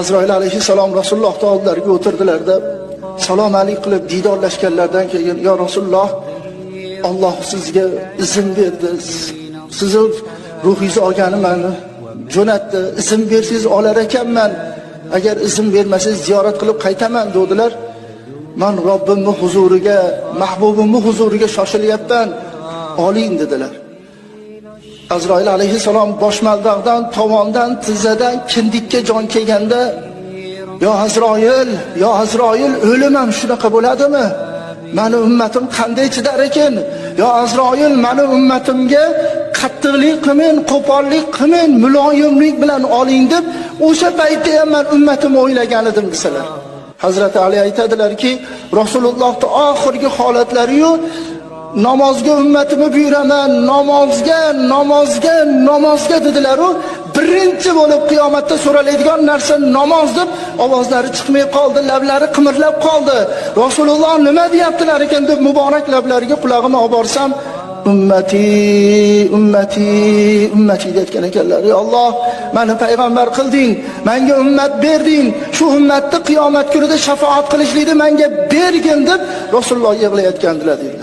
Azroil alayhissalom Rasululloh oldilariga o'tirdilarda, salom alik qilib diydorlashganlardan keyin, "Ya Rasululloh, Alloh sizga izn berdi. Sizni ruhingizni olganiman, jo'natdi. Izn bersangiz olar ekanman. Agar izn bermasangiz ziyorat qilib qaytaman" dedilar. "Men Robbimning huzuriga, mahbubimning huzuriga shoshilyapman. Oling" dedilar. Azroil alayhissalom boshmaldaqdan, tovondan, tizzadan kindikka jon kelganda, "Ya Azroil, o'lim ham shunaqa bo'ladimi? Meni ummatim qanday chidar ekan? Ya Azroil, meni ummatimga qattiqlik qilmang, qo'pollik qilmang, muloyimlik bilan oling" deb, o'sha paytda ham men ummatimni o'ylagan edim desalar. Hazrat Ali aytadilarki, Rasulullohning oxirgi holatlari-yu, namozga ummatimni buyuraman, namozga dedilar-u, birinchi bo'lib qiyomatda so'raladigan narsa namoz deb ovozlari chiqmay qoldi, lablari qimirlab qoldi. Rasululloh nima deyaptilar ekan deb muborak lablariga qulog'imni olib borsam, ummati deyotgan ekanlar. "Ey Alloh, meni payg'ambar qilding, menga ummat berding, shu ummatni qiyomat kunida shafaat qilishlikni menga bergin" deb Rasululloh yig'layotgandilar deydi.